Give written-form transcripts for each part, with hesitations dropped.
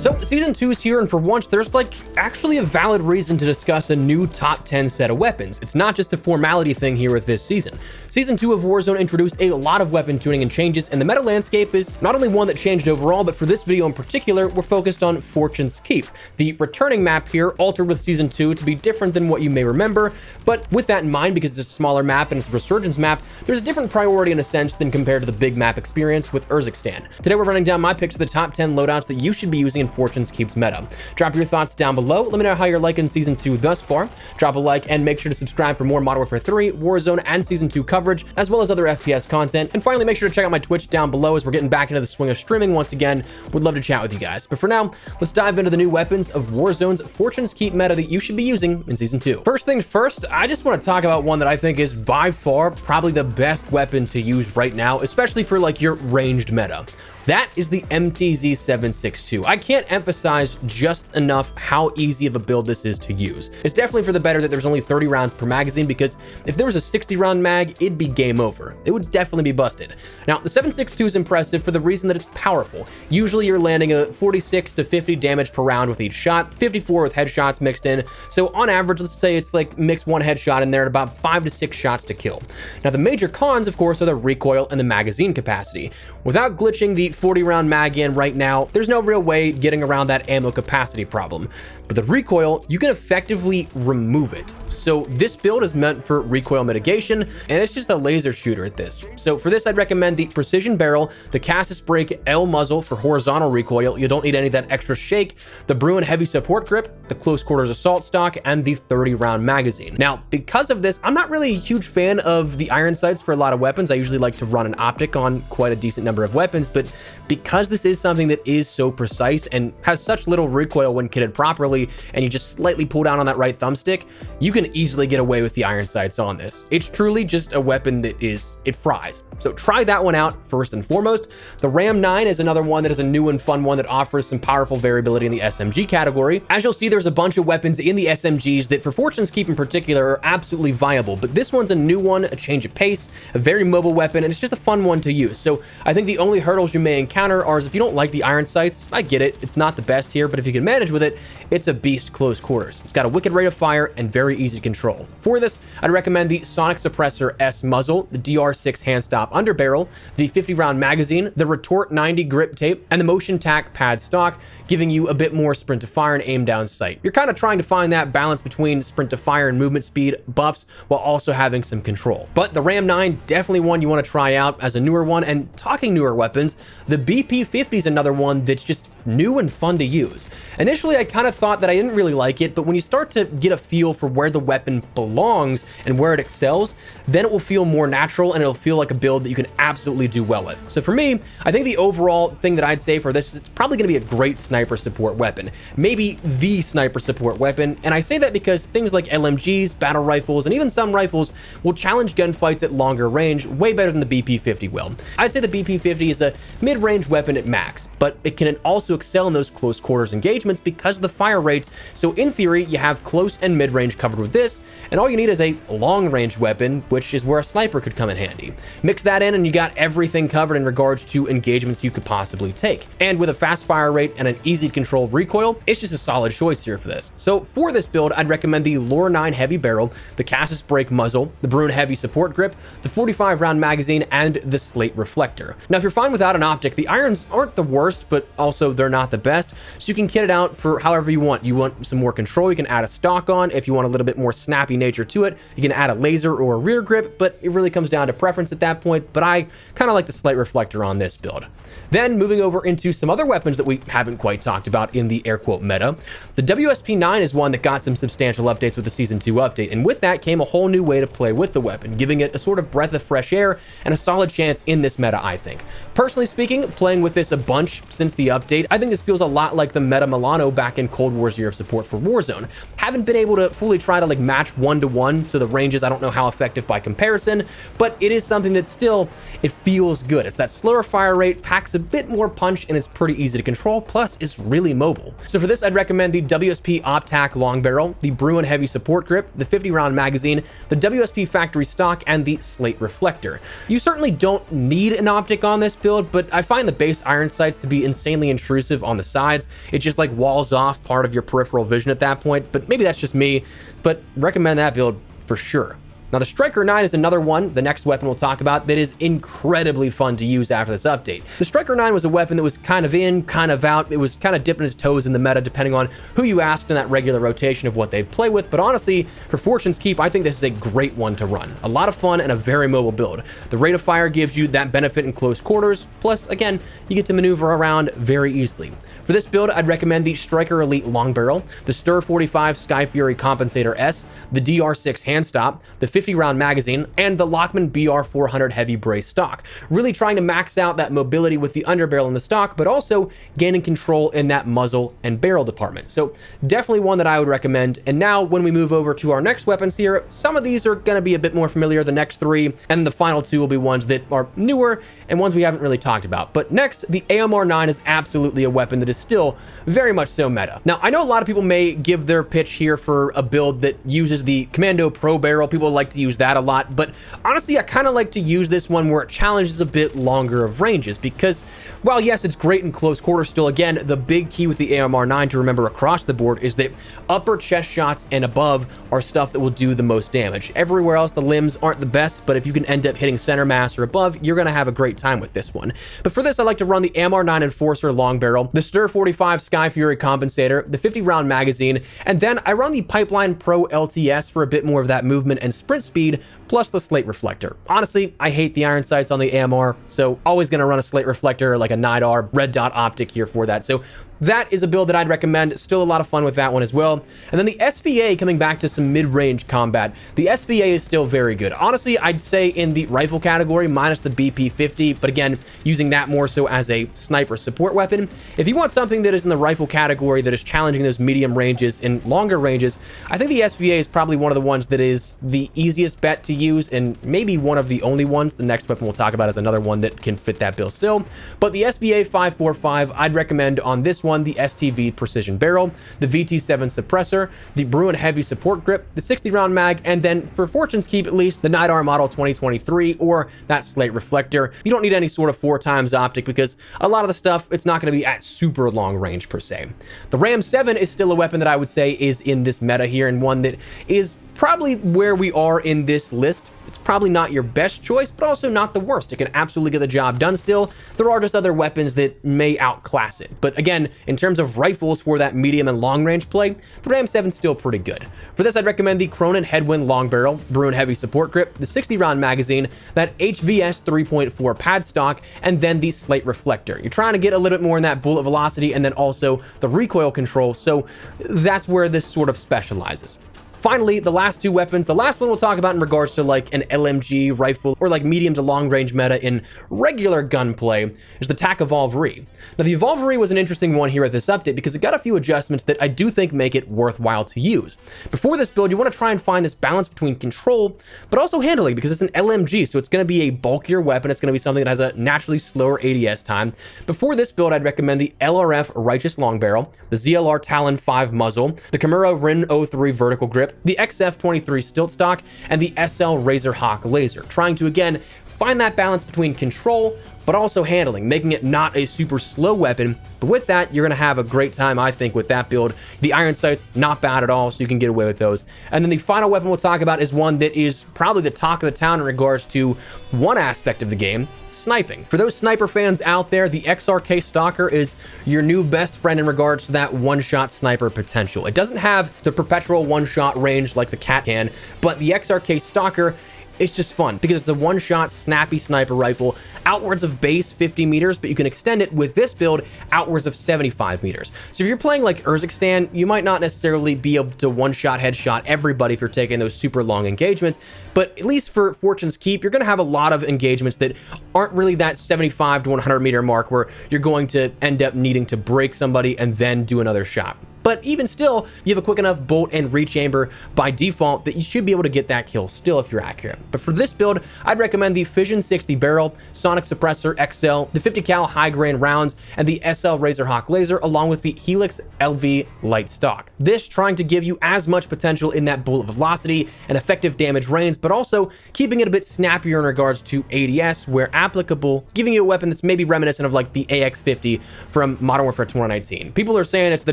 So Season 2 is here, and for once, there's like actually a valid reason to discuss a new top 10 set of weapons. It's not just a formality thing here with this season. Season 2 of Warzone introduced a lot of weapon tuning and changes, and the meta landscape is not only one that changed overall, but for this video in particular, we're focused on Fortune's Keep. The returning map here altered with Season 2 to be different than what you may remember, but with that in mind, because it's a smaller map and it's a resurgence map, there's a different priority in a sense than compared to the big map experience with Urzikstan. Today we're running down my picks of the top 10 loadouts that you should be using in Fortune's Keep's meta. Drop your thoughts down below. Let me know how you're liking Season 2 thus far. Drop a like and make sure to subscribe for more Modern Warfare 3, Warzone, and Season 2 coverage, as well as other FPS content. And finally, make sure to check out my Twitch down below as we're getting back into the swing of streaming once again. Would love to chat with you guys. But for now, let's dive into the new weapons of Warzone's Fortune's Keep meta that you should be using in Season 2. First things first, I just want to talk about one that I think is by far probably the best weapon to use right now, especially for like your ranged meta. That is the MTZ-762. I can't emphasize just enough how easy of a build this is to use. It's definitely for the better that there's only 30 rounds per magazine, because if there was a 60 round mag, it'd be game over. It would definitely be busted. Now, the 762 is impressive for the reason that it's powerful. Usually you're landing a 46 to 50 damage per round with each shot, 54 with headshots mixed in. So on average, let's say it's like mix one headshot in there at about 5 to 6 shots to kill. Now, the major cons, of course, are the recoil and the magazine capacity. Without glitching the 40 round mag in right now, there's no real way getting around that ammo capacity problem. But the recoil, you can effectively remove it. So this build is meant for recoil mitigation, and it's just a laser shooter at this. So for this, I'd recommend the Precision Barrel, the Casus Brake L muzzle for horizontal recoil. You don't need any of that extra shake, the Bruin Heavy Support Grip, the Close Quarters Assault Stock, and the 30 round magazine. Now, because of this, I'm not really a huge fan of the iron sights for a lot of weapons. I usually like to run an optic on quite a decent number of weapons, but because this is something that is so precise and has such little recoil when kitted properly, and you just slightly pull down on that right thumbstick, you can easily get away with the iron sights on this. It's truly just a weapon that it fries. So try that one out first and foremost. The Ram 9 is another one that is a new and fun one that offers some powerful variability in the SMG category. As you'll see, there's a bunch of weapons in the SMGs that for Fortune's Keep in particular are absolutely viable, but this one's a new one, a change of pace, a very mobile weapon, and it's just a fun one to use. So I think the only hurdles you may encounter are if you don't like the iron sights. I get it, it's not the best here, but if you can manage with it, it's a beast close quarters. It's got a wicked rate of fire and very easy to control. For this, I'd recommend the Sonic Suppressor S muzzle, the DR6 hand stop underbarrel, the 50 round magazine, the Retort 90 grip tape, and the Motion Tac pad stock, giving you a bit more sprint to fire and aim down sight. You're kind of trying to find that balance between sprint to fire and movement speed buffs while also having some control. But the Ram 9, definitely one you want to try out as a newer one. And talking newer weapons, the BP-50 is another one that's just new and fun to use. Initially, I kind of thought that I didn't really like it, but when you start to get a feel for where the weapon belongs and where it excels, then it will feel more natural and it'll feel like a build that you can absolutely do well with. So for me, I think the overall thing that I'd say for this is it's probably going to be a great sniper support weapon, maybe the sniper support weapon. And I say that because things like LMGs, battle rifles, and even some rifles will challenge gunfights at longer range way better than the BP-50 will. I'd say the BP-50 is a mid-range weapon at max, but it can also excel in those close quarters engagements because of the fire rate. So in theory, you have close and mid-range covered with this, and all you need is a long-range weapon, which is where a sniper could come in handy. Mix that in and you got everything covered in regards to engagements you could possibly take. And with a fast fire rate and an easy to control recoil, it's just a solid choice here for this. So for this build, I'd recommend the Lure 9 heavy barrel, the Casus Brake muzzle, the Bruin heavy support grip, the 45 round magazine, and the slate reflector. Now, if you're fine without an optic, the irons aren't the worst, but also they're not the best. So you can kit it out for however you want. You want some more control, you can add a stock on. If you want a little bit more snappy nature to it, you can add a laser or a rear grip, but it really comes down to preference at that point. But I kind of like the slate reflector on this build. Then moving over into some other weapons that we haven't quite talked about in the air quote meta. The WSP-9 is one that got some substantial updates with the Season 2 update, and with that came a whole new way to play with the weapon, giving it a sort of breath of fresh air and a solid chance in this meta, I think. Personally speaking, playing with this a bunch since the update, I think this feels a lot like the meta Milano back in Cold War's year of support for Warzone. Haven't been able to fully try to like match one-to-one, so the ranges I don't know how effective by comparison, but it is something that still, it feels good. It's that slower fire rate, packs a bit more punch, and it's pretty easy to control, plus it's really mobile. So for this, I'd recommend the WSP OpTac long barrel, the Bruin heavy support grip, the 50 round magazine, the WSP factory stock, and the slate reflector. You certainly don't need an optic on this build, but I find the base iron sights to be insanely intrusive on the sides. It just like walls off part of your peripheral vision at that point, but maybe that's just me, but recommend that build for sure. Now, the Striker 9 is another one, the next weapon we'll talk about, that is incredibly fun to use after this update. The Striker 9 was a weapon that was kind of in, kind of out. It was kind of dipping its toes in the meta depending on who you asked in that regular rotation of what they'd play with. But honestly, for Fortune's Keep, I think this is a great one to run. A lot of fun and a very mobile build. The rate of fire gives you that benefit in close quarters. Plus, again, you get to maneuver around very easily. For this build, I'd recommend the Striker Elite Long Barrel, the Stir 45 Sky Fury Compensator S, the DR6 Hand Stop, the 50-round magazine, and the Lockman BR400 Heavy Brace stock. Really trying to max out that mobility with the underbarrel in the stock, but also gaining control in that muzzle and barrel department. So definitely one that I would recommend. And now when we move over to our next weapons here, some of these are going to be a bit more familiar, the next three, and the final two will be ones that are newer and ones we haven't really talked about. But next, the AMR9 is absolutely a weapon that is still very much so meta. Now, I know a lot of people may give their pitch here for a build that uses the Commando Pro Barrel. People like to use that a lot, but honestly, I kind of like to use this one where it challenges a bit longer of ranges because, while yes, it's great in close quarters still, again, the big key with the AMR9 to remember across the board is that upper chest shots and above are stuff that will do the most damage. Everywhere else, the limbs aren't the best, but if you can end up hitting center mass or above, you're going to have a great time with this one. But for this, I like to run the AMR9 Enforcer Long Barrel, the Stir 45 Sky Fury Compensator, the 50-round magazine, and then I run the Pipeline Pro LTS for a bit more of that movement and sprint speed, plus the slate reflector. Honestly, I hate the iron sights on the AMR, so always going to run a slate reflector like a NIDAR red dot optic here for that. So that is a build that I'd recommend. Still a lot of fun with that one as well. And then the SVA, coming back to some mid-range combat. The SVA is still very good. Honestly, I'd say in the rifle category, minus the BP-50, but again, using that more so as a sniper support weapon. If you want something that is in the rifle category that is challenging those medium ranges and longer ranges, I think the SVA is probably one of the ones that is the easiest bet to use and maybe one of the only ones. The next weapon we'll talk about is another one that can fit that bill still. But the SVA 545, I'd recommend on this one, the STV Precision Barrel, the VT7 Suppressor, the Bruin Heavy Support Grip, the 60-round mag, and then for Fortune's Keep at least, the NIDAR Model 2023 or that Slate Reflector. You don't need any sort of 4x optic because a lot of the stuff, it's not going to be at super long range per se. The Ram 7 is still a weapon that I would say is in this meta here and one that is probably where we are in this list. It's probably not your best choice, but also not the worst. It can absolutely get the job done still. There are just other weapons that may outclass it. But again, in terms of rifles for that medium and long range play, the Ram 7 is still pretty good. For this, I'd recommend the Cronin Headwind Long Barrel, Bruin Heavy Support Grip, the 60-round magazine, that HVS 3.4 pad stock, and then the Slate Reflector. You're trying to get a little bit more in that bullet velocity and then also the recoil control, so that's where this sort of specializes. Finally, the last two weapons, the last one we'll talk about in regards to like an LMG rifle or like medium to long range meta in regular gunplay is the TAC Evolvere. Now, the Evolvere was an interesting one here at this update because it got a few adjustments that I do think make it worthwhile to use. Before this build, you want to try and find this balance between control, but also handling because it's an LMG, so it's going to be a bulkier weapon. It's going to be something that has a naturally slower ADS time. Before this build, I'd recommend the LRF Righteous Long Barrel, the ZLR Talon 5 Muzzle, the Kimura Rin 03 Vertical Grip, the XF23 Stilt Stock, and the SL Razor Hawk Laser, trying to again find that balance between control but also handling, making it not a super slow weapon. But with that, you're going to have a great time, I think, with that build. The iron sights, not bad at all, so you can get away with those. And then the final weapon we'll talk about is one that is probably the talk of the town in regards to one aspect of the game, sniping. For those sniper fans out there, the XRK Stalker is your new best friend in regards to that one-shot sniper potential. It doesn't have the perpetual one-shot range like the Cat can, but the XRK Stalker, it's just fun because it's a one-shot snappy sniper rifle, outwards of base 50 meters, but you can extend it with this build outwards of 75 meters. So if you're playing like Urzikstan, you might not necessarily be able to one-shot headshot everybody if you're taking those super long engagements, but at least for Fortune's Keep, you're going to have a lot of engagements that aren't really that 75 to 100 meter mark where you're going to end up needing to break somebody and then do another shot. but even still, you have a quick enough bolt and rechamber by default that you should be able to get that kill still if you're accurate. But for this build, I'd recommend the Fission 60 barrel, Sonic Suppressor XL, the 50 cal high grain rounds, and the SL Razorhawk laser, along with the Helix LV light stock. This trying to give you as much potential in that bullet velocity and effective damage range, but also keeping it a bit snappier in regards to ADS where applicable, giving you a weapon that's maybe reminiscent of like the AX50 from Modern Warfare 2019. People are saying it's the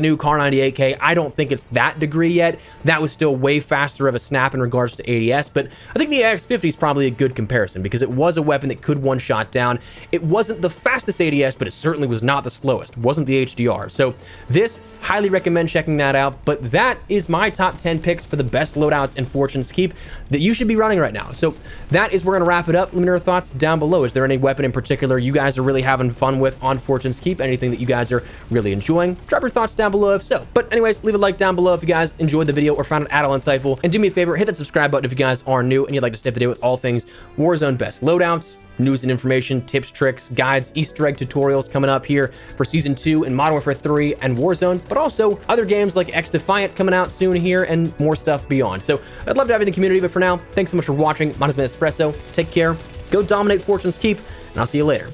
new Kar 98K. I don't think it's that degree yet. That was still way faster of a snap in regards to ADS, but I think the AX50 is probably a good comparison because it was a weapon that could one-shot down. It wasn't the fastest ADS, but it certainly was not the slowest. It wasn't the HDR. So this, highly recommend checking that out. But that is my top 10 picks for the best loadouts in Fortune's Keep that you should be running right now. So that is where we're going to wrap it up. Let me know your thoughts down below. Is there any weapon in particular you guys are really having fun with on Fortune's Keep? Anything that you guys are really enjoying? Drop your thoughts down below if so. But anyways, leave a like down below if you guys enjoyed the video or found it at all insightful. And do me a favor, hit that subscribe button if you guys are new and you'd like to stay up to date with all things Warzone best loadouts, news and information, tips, tricks, guides, Easter egg tutorials coming up here for Season 2 in Modern Warfare 3 and Warzone, but also other games like X Defiant coming out soon here and more stuff beyond. So I'd love to have you in the community, but for now, thanks so much for watching. Mine has been Espresso. Take care, go dominate Fortune's Keep, and I'll see you later.